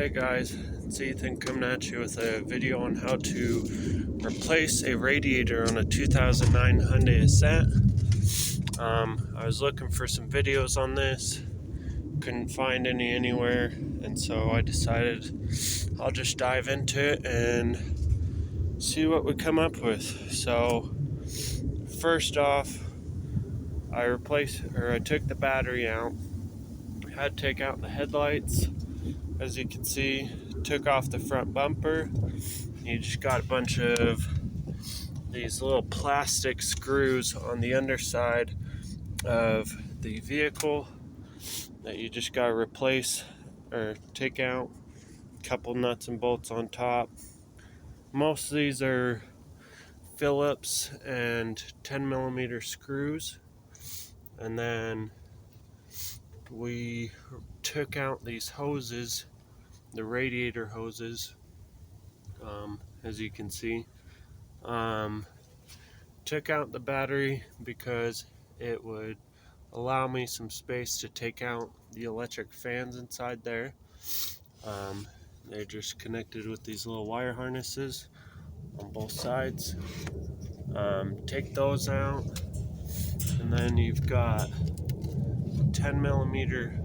Hey guys, it's Ethan coming at you with a video on how to replace a radiator on a 2009 Hyundai Accent. I was looking for some videos on this, couldn't find any anywhere, and so I decided I'll just dive into it and see what we come up with. So first off, I took the battery out, had to take out the headlights. As you can see, took off the front bumper. You just got a bunch of these little plastic screws on the underside of the vehicle that you just got to replace or take out. A couple nuts and bolts on top. Most of these are Phillips and 10mm screws. And then we took out these hoses, the radiator hoses, as you can see. Took out the battery because it would allow me some space to take out the electric fans inside there. They're just connected with these little wire harnesses on both sides. Take those out, and then you've got 10mm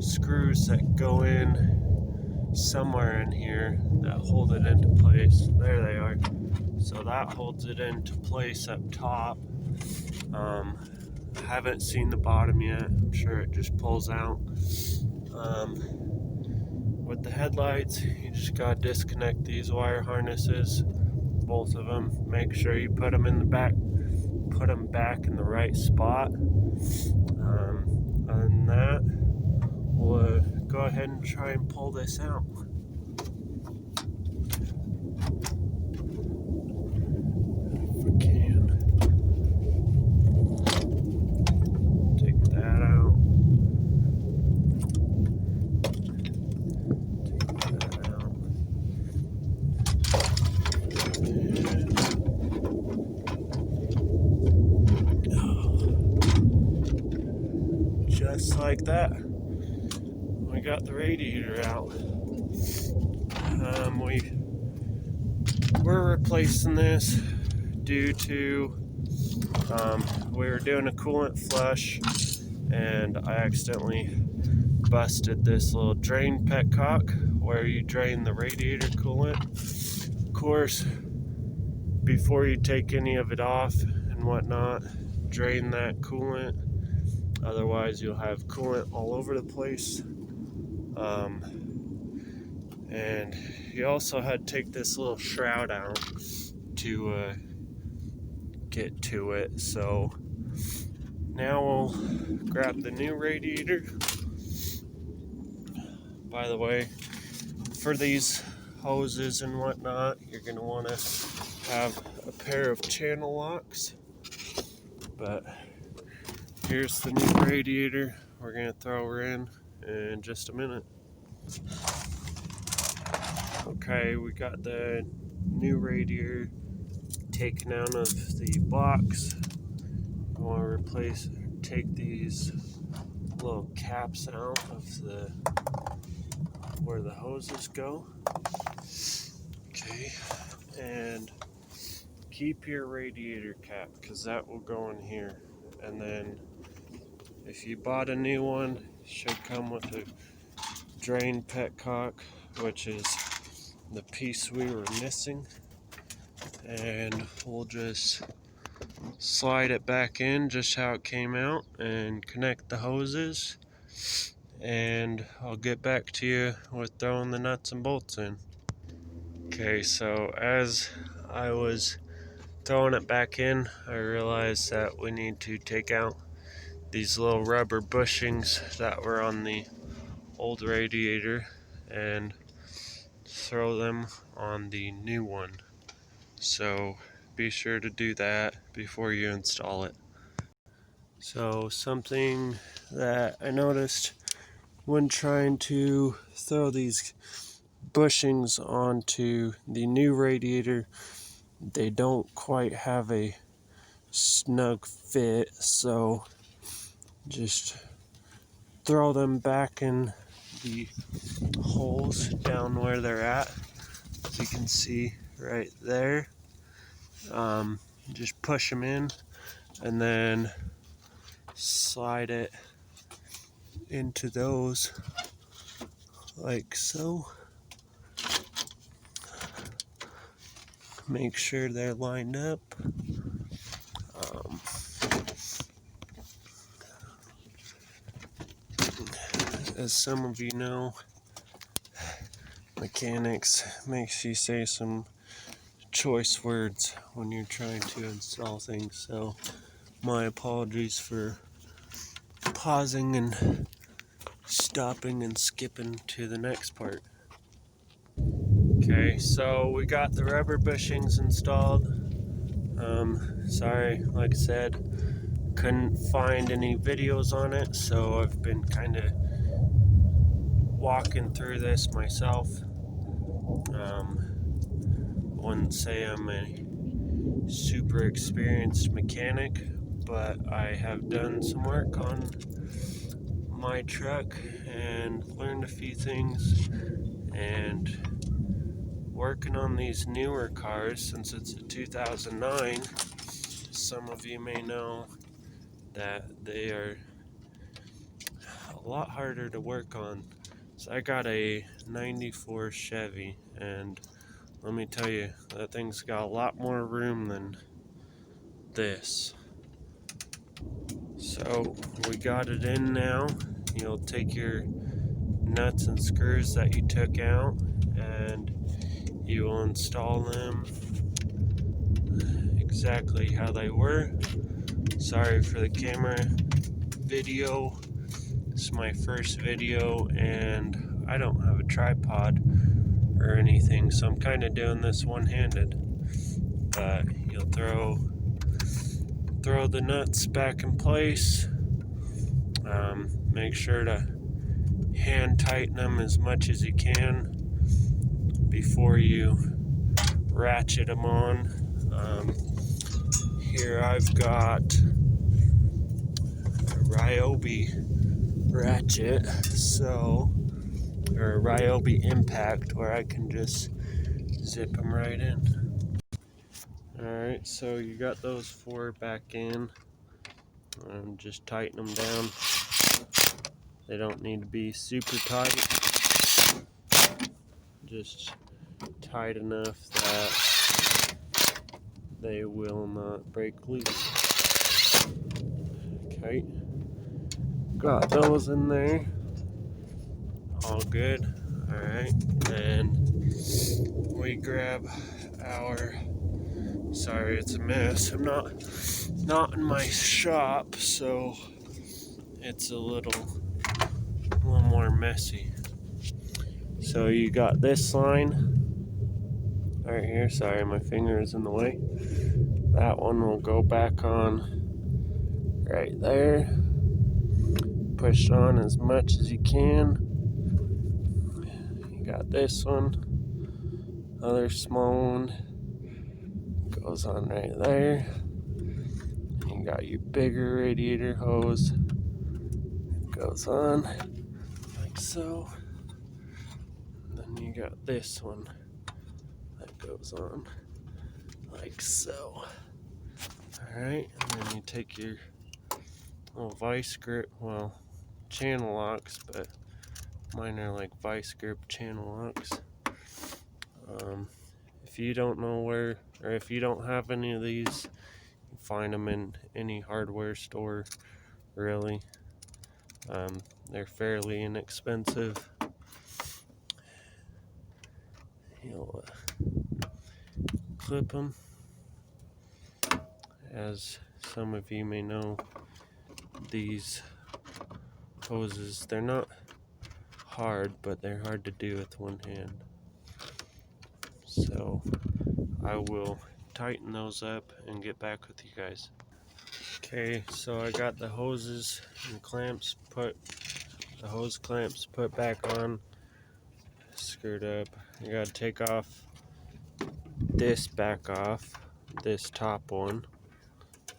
screws that go in somewhere in here that hold it into place. There they are. So that holds it into place up top. I haven't seen the bottom yet. I'm sure it just pulls out. With the headlights, you just gotta disconnect these wire harnesses, both of them. Make sure you put them in the back, put them back in the right spot. Other than that, we'll go ahead and try and pull this out. If we can. Take that out. Take that out. And, just like that, we got the radiator out. We're replacing this due to we were doing a coolant flush and I accidentally busted this little drain petcock where you drain the radiator coolant. Of course, before you take any of it off and whatnot, drain that coolant, otherwise you'll have coolant all over the place. And you also had to take this little shroud out to get to it. So now we'll grab the new radiator. By the way, for these hoses and whatnot, you're going to want to have a pair of channel locks. But here's the new radiator we're going to throw her in just a minute. Okay, we got the new radiator taken out of the box. I want to take these little caps out of where the hoses go. Okay, and keep your radiator cap because that will go in here. And then if you bought a new one, it should come with a drain petcock, which is the piece we were missing, and we'll just slide it back in just how it came out and connect the hoses, and I'll get back to you with throwing the nuts and bolts in. Okay, so as I was throwing it back in, I realized that we need to take out these little rubber bushings that were on the old radiator and throw them on the new one. So be sure to do that before you install it. So something that I noticed when trying to throw these bushings onto the new radiator, they don't quite have a snug fit, so just throw them back in the holes down where they're at, as you can see right there. Just push them in and then slide it into those like so. Make sure they're lined up. As some of you know, mechanics makes you say some choice words when you're trying to install things, so my apologies for pausing and stopping and skipping to the next part. Okay, so we got the rubber bushings installed. Sorry, like I said, couldn't find any videos on it, so I've been kind of walking through this myself. Wouldn't say I'm a super experienced mechanic, but I have done some work on my truck and learned a few things, and working on these newer cars, since it's a 2009, some of you may know that they are a lot harder to work on. So I got a 94 Chevy, and let me tell you, that thing's got a lot more room than this. So we got it in now. You'll take your nuts and screws that you took out and you will install them exactly how they were. Sorry for the camera video. It's my first video and I don't have a tripod or anything, so I'm kind of doing this one-handed. But you'll throw the nuts back in place. Make sure to hand tighten them as much as you can before you ratchet them on. Here I've got a Ryobi ratchet, or a Ryobi impact, where I can just zip them right in. Alright, so you got those four back in. Just tighten them down. They don't need to be super tight, just tight enough that they will not break loose. Okay, got those in there, all good. Alright, then we grab our, sorry it's a mess, I'm not in my shop, so it's a little more messy. So you got this line right here, sorry my finger is in the way. That one will go back on right there. Push on as much as you can. You got this one, other small one goes on right there. You got your bigger radiator hose, goes on like so. Then you got this one that goes on like so. Alright, and then you take your little vice grip, well, channel locks, but mine are like vice grip channel locks. If you don't know where, or if you don't have any of these, you find them in any hardware store, really. They're fairly inexpensive. You'll clip them. As some of you may know, these hoses, they're not hard, but they're hard to do with one hand. So I will tighten those up and get back with you guys. Okay, so I got the hoses and clamps the hose clamps put back on, screwed up. You gotta take off this back off, this top one,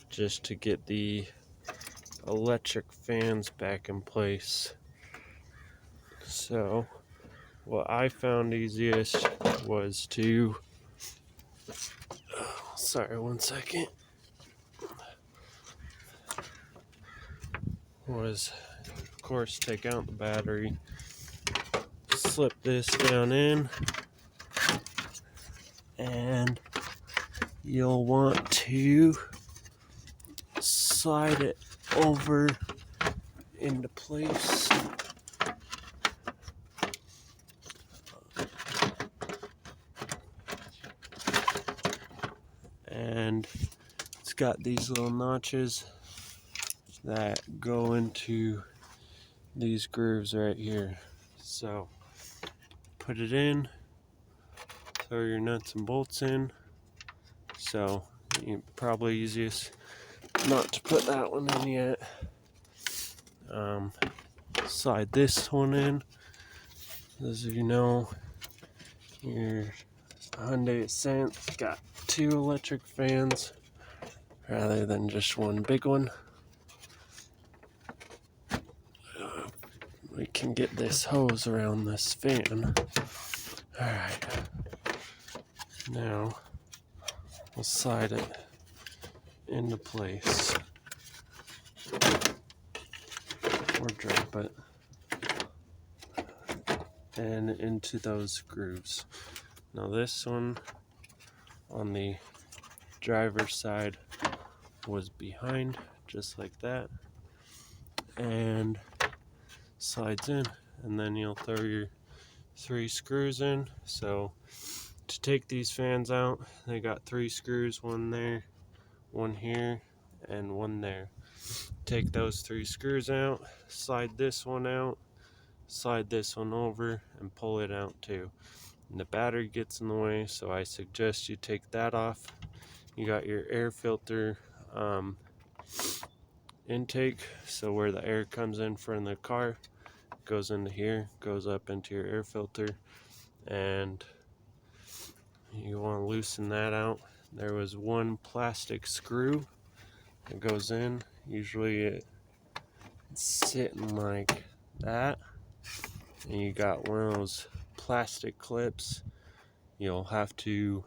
just to get the electric fans back in place. So what I found easiest was to, sorry, one second, was of course take out the battery, slip this down in, and you'll want to slide it over into place. And it's got these little notches that go into these grooves right here. So put it in, throw your nuts and bolts in. So probably easiest not to put that one in yet. Slide this one in. As you know, your Hyundai Accent got 2 electric fans rather than just one big one. We can get this hose around this fan. Alright, now we'll slide it into place or drop it and into those grooves. Now this one on the driver's side was behind, just like that, and slides in, and then you'll throw your 3 screws in. So to take these fans out, they got 3 screws, one there, one here, and one there. Take those 3 screws out, slide this one out, slide this one over, and pull it out too. And the battery gets in the way, so I suggest you take that off. You got your air filter intake, so where the air comes in from the car goes into here, goes up into your air filter, and you want to loosen that out. There was one plastic screw that goes in. Usually it's sitting like that, and you got one of those plastic clips. You'll have to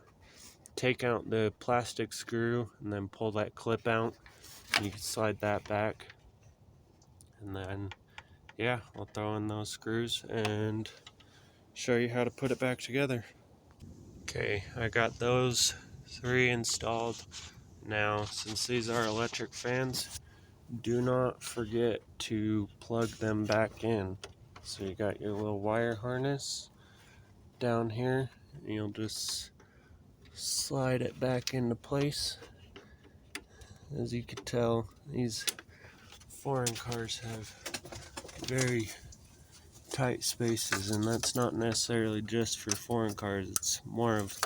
take out the plastic screw and then pull that clip out. You can slide that back, and then yeah, I'll throw in those screws and show you how to put it back together. Okay, I got those 3 installed. Now, since these are electric fans, do not forget to plug them back in. So you got your little wire harness down here, and you'll just slide it back into place. As you can tell, these foreign cars have very tight spaces, and that's not necessarily just for foreign cars, it's more of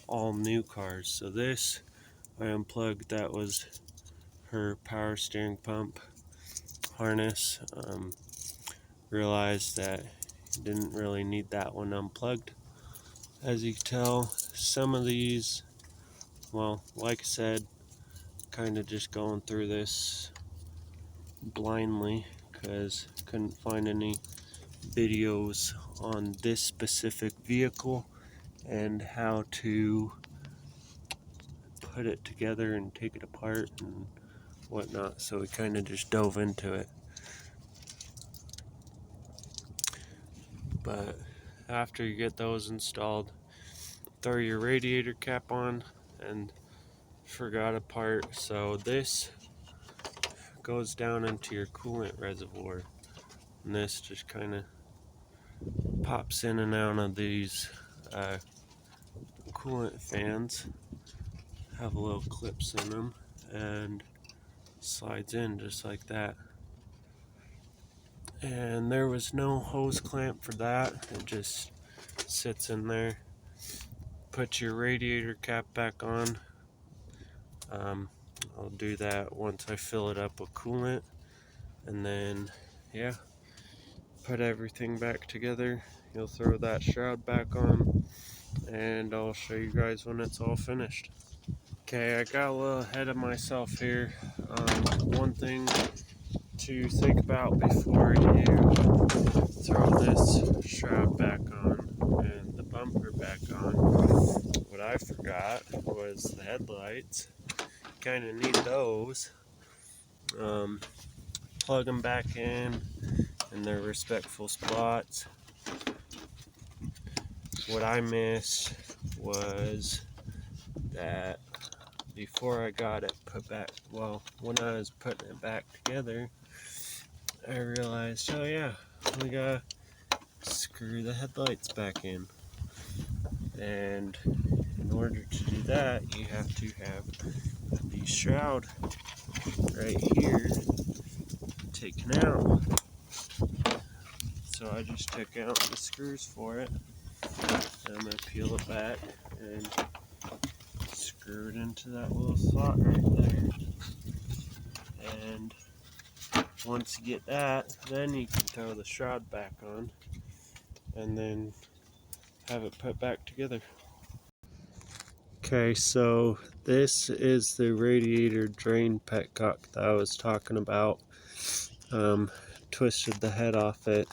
all new cars. So this, I unplugged, that was her power steering pump harness. Realized that didn't really need that one unplugged. As you can tell, some of these, well, like I said, kind of just going through this blindly because couldn't find any videos on this specific vehicle and how to put it together and take it apart and whatnot, so we kind of just dove into it. But after you get those installed, throw your radiator cap on, and forgot a part. So this goes down into your coolant reservoir, and this just kind of pops in and out of these coolant fans. Have little clips in them and slides in just like that. And there was no hose clamp for that, it just sits in there. Put your radiator cap back on. I'll do that once I fill it up with coolant, and then yeah, put everything back together. You'll throw that shroud back on, and I'll show you guys when it's all finished. Okay, I got a little ahead of myself here. One thing to think about before you throw this shroud back on and the bumper back on, what I forgot was the headlights. Kind of need those. Plug them back in their respectful spots. What I missed was that before I got it put back, well, when I was putting it back together, I realized, oh yeah, we gotta screw the headlights back in. And in order to do that, you have to have the shroud right here taken out. So I just took out the screws for it, and I'm going to peel it back and screw it into that little slot right there. And once you get that, then you can throw the shroud back on and then have it put back together. Okay, so this is the radiator drain petcock that I was talking about. Twisted the head off it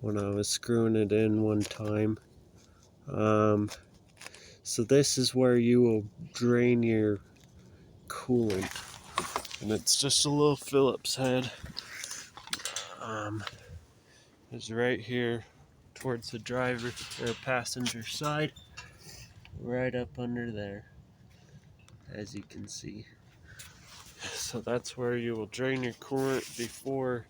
when I was screwing it in one time. So this is where you will drain your coolant, and it's just a little Phillips head. It's right here towards the driver or passenger side, right up under there, as you can see. So that's where you will drain your coolant before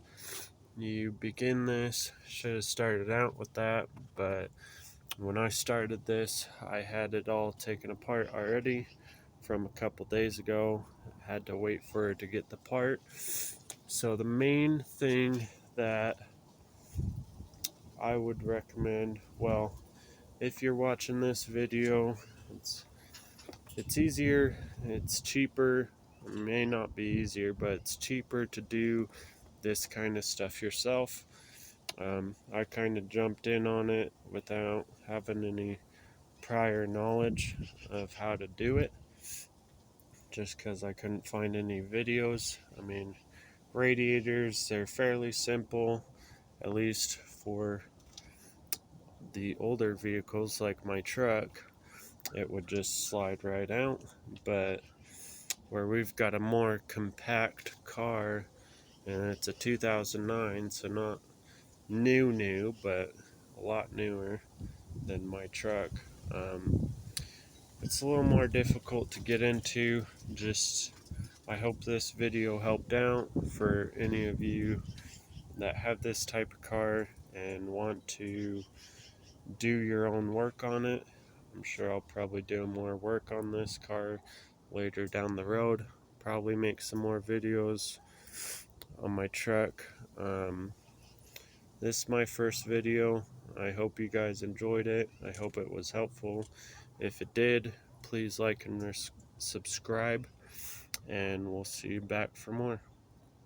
you begin this. Should have started out with that, but when I started this, I had it all taken apart already from a couple days ago. I had to wait for it to get the part. So the main thing that I would recommend, well, if you're watching this video, it's easier, it's cheaper. It may not be easier, but it's cheaper to do this kind of stuff yourself. I kind of jumped in on it without having any prior knowledge of how to do it, just because I couldn't find any videos. I mean, radiators, they're fairly simple, at least for the older vehicles like my truck. It would just slide right out, but where we've got a more compact car, and it's a 2009, so not new, but a lot newer than my truck. It's a little more difficult to get into. Just, I hope this video helped out for any of you that have this type of car and want to do your own work on it. I'm sure I'll probably do more work on this car later down the road. Probably make some more videos on my truck. This is my first video. I hope you guys enjoyed it. I hope it was helpful. If it did, please like and subscribe, and we'll see you back for more.